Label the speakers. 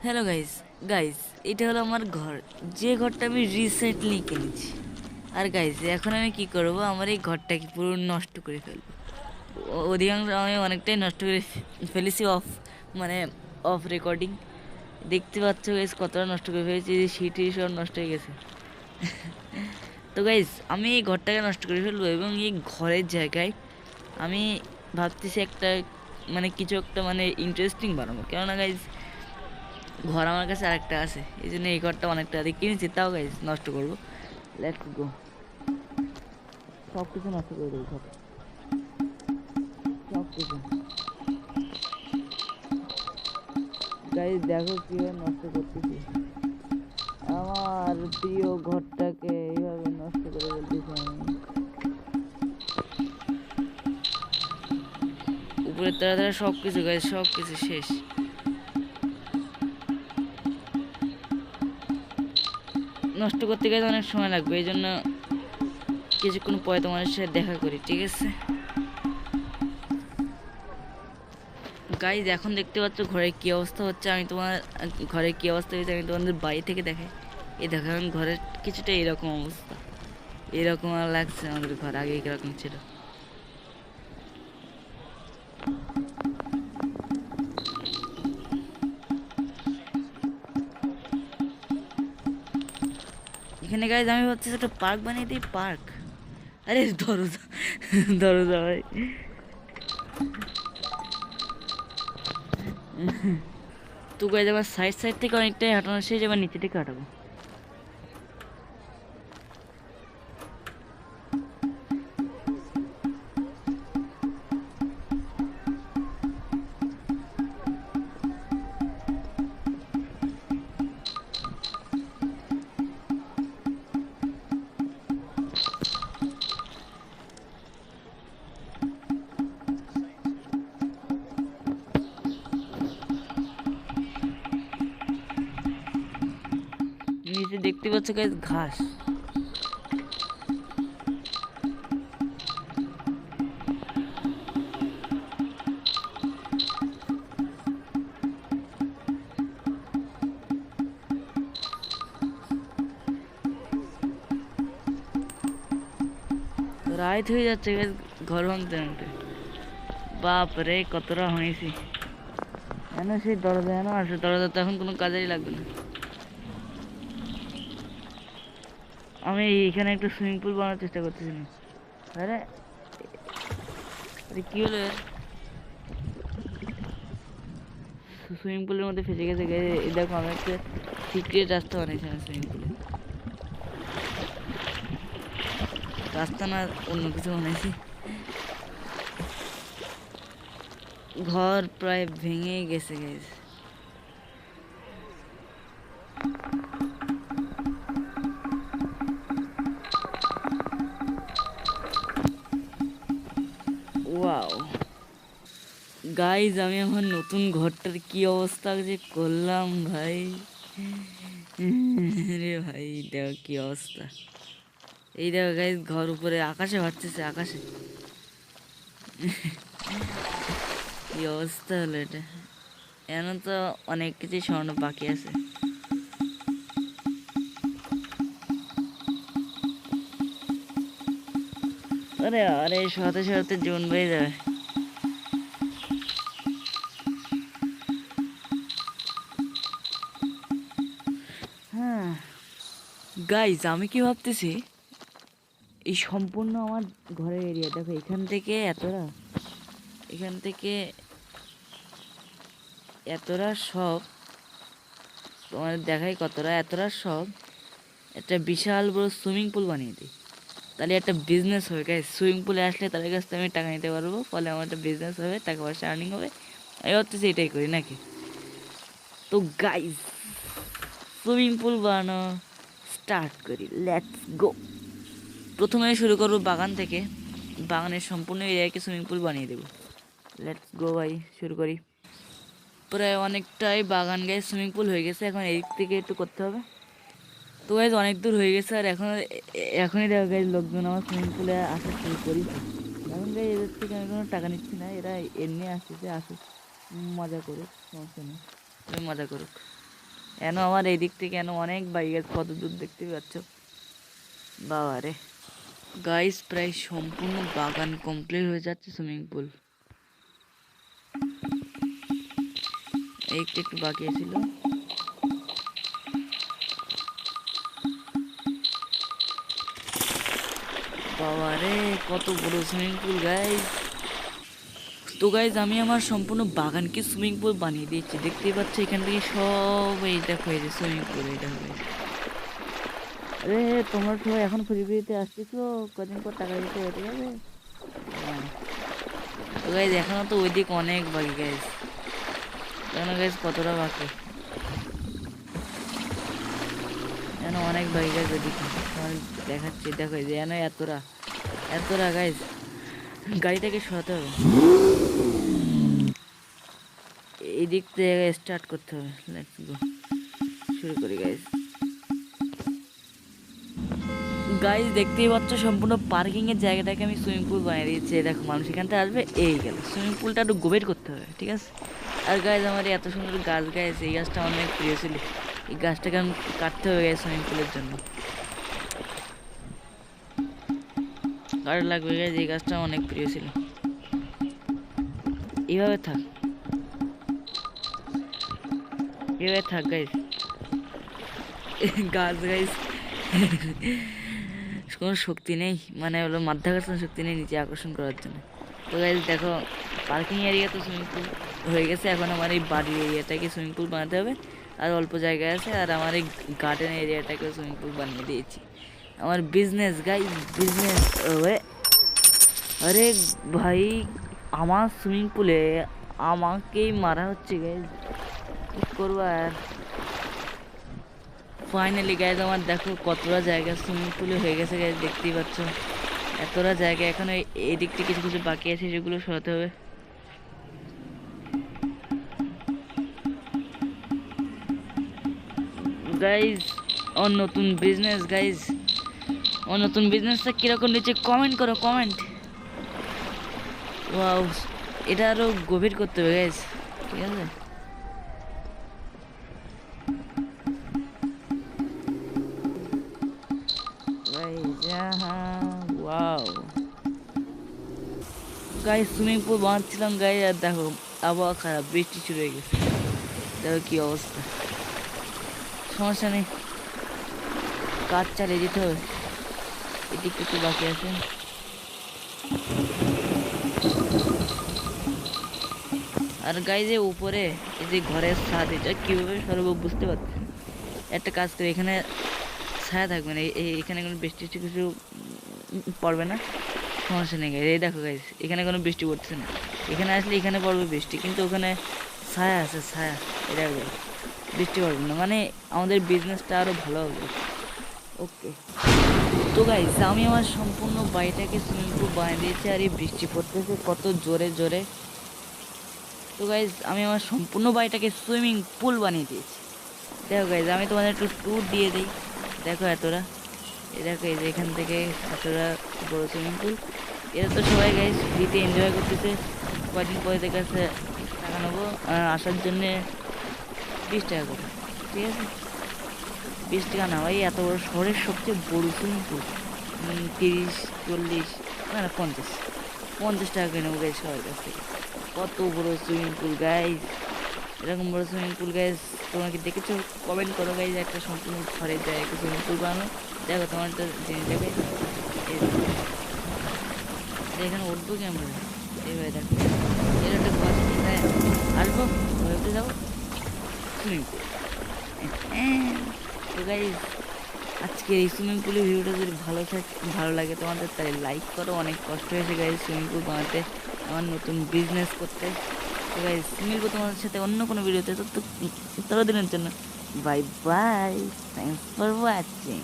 Speaker 1: Hello guys guys এটা হলো আমার ঘর, যে ঘরটা আমি রিসেন্টলি কিনেছি। আর গাইস এখন আমি কি করব, আমার এই ঘরটাকে পুরো নষ্ট করে ফেলবো। অধিকাংশ আমি অনেকটাই নষ্ট করে ফেলেছি মানে অফ রেকর্ডিং। দেখতে পাচ্ছ গাইস কতটা নষ্ট করে ফেলেছি, যে সিটি সব নষ্ট হয়ে গেছে। তো গাইস আমি এই ঘরটাকে নষ্ট করে ফেলবো, এবং এই ঘরের জায়গায় আমি ভাবতেছি একটা মানে কিছু একটা মানে ইন্টারেস্টিং বানাবো। কেননা গাইস ঘর আমার কাছে আরেকটা আছে, এই জন্য এই ঘরটা অনেকটা দিয়ে কিনেছি, তাও গাইস নষ্ট করবো। লেটস গো, সব কিছু নষ্ট করে দেবো, সব কিছু। গাইস দেখো কিভাবে নষ্ট করতেছি, আমার প্রিয় ঘরটাকে এইভাবে নষ্ট করে ফেলতেছি আমি। উপরে তাড়াতাড়ি সব কিছু গাইস, সব কিছু শেষ। নষ্ট করতে গেলে অনেক সময় লাগবে, এই জন্য কিছুক্ষণ পরে তোমার সাথে দেখা করি, ঠিক আছে গাইজ? এখন দেখতে পাচ্ছ ঘরের কি অবস্থা হচ্ছে, আমি তোমার ঘরের কি অবস্থা হয়েছে আমি তোমাদের বাড়ি থেকে দেখাই। এই দেখো এখন ঘরের কিছুটা এরকম অবস্থা, এরকম আর লাগছে আমাদের ঘর আগে কিরকম ছিল। এখানে গাইজ আমি ভাবছি একটা পার্ক বানিয়ে দিই, পার্ক। আরে দরজা, দরজা ভাই। তো গাইজ আমার সাইড সাইড থেকে অনেকটাই হাঁটানো শেষ, এবার নিচে থেকে হাঁটাবো। নিচে দেখতে পাচ্ছ গাইজ ঘাস। রাইত হয়ে যাচ্ছে গাইজ, ঘর ভাঙতে ভাঙতে। বাপ রে কতটা হয়েছি, কেন সেই দরজা যেন আসে, দরজা তো এখন কোনো কাজেই লাগবে না। আমি এখানে একটা সুইমিং পুল বানানোর চেষ্টা করতেছিলাম। আরে আরে কি হলো, সুইমিং পুলের মধ্যে ফেসে গেছে। এই দেখো আমি একটা সিক্রেট রাস্তা বানিয়েছি সুইমিং পুলে, রাস্তা না অন্য কিছু বানাইছি। ঘর প্রায় ভেঙে গেছে গেছে। ওয়াও গাইজ, আমি আমার নতুন ঘরটার কি অবস্থা যে করলাম ভাই। রে ভাই দেখো কি অবস্থা, এই দেখো গাইজ ঘর উপরে আকাশে ভাসতেছে, আকাশে। কি অবস্থা হলো এটা, এখন তো অনেক কিছু স্বর্ণ বাকি আছে। আরে আরে সাথে সাথে জীবন বেড়ে যাবে। হ্যাঁ গাইজ, আমি কি ভাবতেছি, এই সম্পূর্ণ আমার ঘরের এরিয়া দেখো, এখান থেকে এতটা, এখান থেকে এতটা সব তোমার দেখাই, কতটা এতটা সব একটা বিশাল বড় সুইমিং পুল বানিয়ে দিই, তাহলে একটা বিজনেস হবে গাইজ। সুইমিং পুলে আসলে তাদের কাছ থেকে আমি টাকা নিতে পারবো, ফলে আমার একটা বিজনেস হবে, টাকা পয়সা আর্নিং হবে। আমি ভাবতেছি এটাই করি নাকি। তো গাইজ সুইমিং পুল বানানো স্টার্ট করি, লেটস গো। প্রথমে শুরু করবো বাগান থেকে, বাগানের সম্পূর্ণ এরিয়াকে সুইমিং পুল বানিয়ে দেবো। লেটস গো ভাই, শুরু করি। প্রায় অনেকটাই বাগান গায়ে সুইমিং পুল হয়ে গেছে, এখন এই থেকে একটু করতে হবে। তো গাইজ অনেক দূর হয়ে গেছে, আর এখনই দেখো গাইজ লোকজন আমার সুইমিং পুলে আসা শুরু করি। এখন গাই এদের থেকে আমি কোনো টাকা নিচ্ছি না, এরা এমনি আসতেছে, আসুক মজা করুক, সমস্যা নেই, মজা করুক। কেন আমার এই দিক থেকে কেন অনেক বাইক আছে, কত দূর দেখতে পাচ্ছ বাবা রে। গাইস প্রায় সম্পূর্ণ বাগান কমপ্লিট হয়ে যাচ্ছে, সুইমিং পুল একটু একটু বাকি ছিল। বাবা রে কত বড় সুইমিং পুল গাইস। তো গাইজ আমি আমার সম্পূর্ণ বাগানকে সুইমিং পুল বানিয়ে দিয়েছি, দেখতেই পাচ্ছ এখান থেকে সব এই দেখো এই যে সুইমিং পুল এই দেখো। আরে তোমরা সবাই এখন ফ্রিতে আসতেছো, কদিন পর টাকা দিতে হবে, ঠিক আছে? হ্যাঁ। তো গাইজ এখনো তো ওই দিক অনেক বাকি গাইজ, কেন গাইজ কতটা বাকি যেন অনেক বাকি গাইজ ওইদিকে তোমার দেখাচ্ছি, দেখো এই যে যেন এতটা এতটা গাইজ। গাড়িটাকে সরাতে হবে, এই দিক থেকে স্টার্ট করতে হবে। লেটস গো, শুরু করি গাইজ। গাইজ দেখতেই পাচ্ছ সম্পূর্ণ পার্কিং এর জায়গাটাকে আমি সুইমিং পুল বানিয়ে দিয়েছি। দেখো মানুষ এখানটা আসবে, এই গেল সুইমিং পুলটা একটু গভীর করতে হবে, ঠিক আছে? আর গাইজ আমার এত সুন্দর গাছ গাইজ, এই গাছটা আমার অনেক প্রিয় ছিল, এই গাছটাকে আমি কাটতে হবে গাইজ সুইমিং পুলের জন্য। কাঠ লাগবে গাইজ, এই গাছটা অনেক প্রিয় ছিল। এইভাবে থাক, এইভাবে থাক গাইজ। গাছ গাইজ কোনো শক্তি নেই, মানে হলো মাধ্যাকর্ষণ শক্তি নেই নিচে আকর্ষণ করার জন্য। তো গাইজ দেখো পার্কিং এরিয়া তো সুইমিং পুল হয়ে গেছে, এখন আমার এই বাড়ির এরিয়াটাকে সুইমিং পুল বানাতে হবে। আর অল্প জায়গায় আছে, আর আমার এই গার্ডেন এরিয়াটাকে সুইমিং পুল বানিয়ে দিয়েছি। আমার বিজনেস গাইজ, বিজনেস। আরে ভাই আমার সুইমিং পুলে আমাকেই মারা হচ্ছে গাইজ, কি করবো আর। ফাইনালি গাইজ আমার দেখো কতটা জায়গা সুইমিং পুলে হয়ে গেছে গাইজ, দেখতেই পাচ্ছ এতটা জায়গা। এখন এই দিক থেকে কিছু কিছু বাকি আছে, সেগুলো সরাতে হবে। গাইজ ওর নতুন বিজনেস গাইজ, ওর নতুন বিজনেসটা কিরকম নিচে কমেন্ট করো, কমেন্ট। ওয়াও, এটা আরো গভীর করতে হবে গাইজ, ঠিক আছে? ওয়াও গাইজ সুইমিং পুল বানাচ্ছিলাম গাইজ, আর দেখো আবহাওয়া খারাপ, বৃষ্টি শুরু হয়ে গেছে, দেখো কি অবস্থা। সমস্যা নেই, কাজ চালিয়ে যেতে হবে। এদিক একটু বাকি আছে। আর গাইজে উপরে এই যে ঘরের ছাদ, এটা কীভাবে সরবো বুঝতে পারছি। একটা কাজ করে এখানে ছায়া থাকবে না, এখানে কোনো বৃষ্টি কিছু পড়বে না, সমস্যা নেই গাইজ। এই দেখো গাইজ এখানে কোনো বৃষ্টি পড়ছে না, এখানে আসলে এখানে পড়বে বৃষ্টি, কিন্তু ওখানে ছায়া আছে, ছায়া, এটা বৃষ্টি পড়বে না, মানে আমাদের বিজনেসটা আরও ভালো হবে। ওকে তো গাইজ আমি আমার সম্পূর্ণ বাড়িটাকে সুইমিং পুল বানিয়ে দিয়েছি, আর এই বৃষ্টি পড়তেছে কত জোরে জোরে। তো গাইজ আমি আমার সম্পূর্ণ বাড়িটাকে সুইমিং পুল বানিয়ে দিয়েছি। দেখো গাইজ আমি তোমাদের একটু ট্যুর দিয়ে দিই, দেখো এতটা, এই দেখো এই যে এখান থেকে এতটা বড় সুইমিং পুল। এরা তো সবাই গাইজ ফ্রিতে এনজয় করতেছে। কয়দিন পরে এদের কাছে টাকা নেবো আসার জন্যে 20 টাকা করে, ঠিক আছে? 20 টাকা না ভাই, এত বড় শহরের সবচেয়ে বড় সুইমিং পুল 30-40 না 50 টাকা করে নেবো গাইজ সবার কাছ থেকে। কত বড় সুইমিং পুল গাইজ, এরকম বড় সুইমিং পুল গাইজ তোমরা কি দেখেছো? কমেন্ট করো গাইজ, একটা সম্পূর্ণ ঘরের জায়গায় সুইমিং পুল বানানো। দেখো তোমার একটা জেনে যাবে, এখানে উঠবো কি আমরা, এইভাবে দেখো এর একটা ঘর আসবো, ঘরে যাবো সুইমিং পুল। তো গাইজ আজকে এই সুইমিং পুলের ভিডিওটা যদি ভালো লাগে তোমাদের, তাহলে লাইক করো। অনেক কষ্ট হয়েছে গাইজ সুইমিং পুল বানাতে, আমার নতুন বিজনেস করতে। তো গাইজ মিলবো তোমাদের সাথে অন্য কোনো ভিডিওতে, ততদিনের জন্য bye bye, thanks for watching.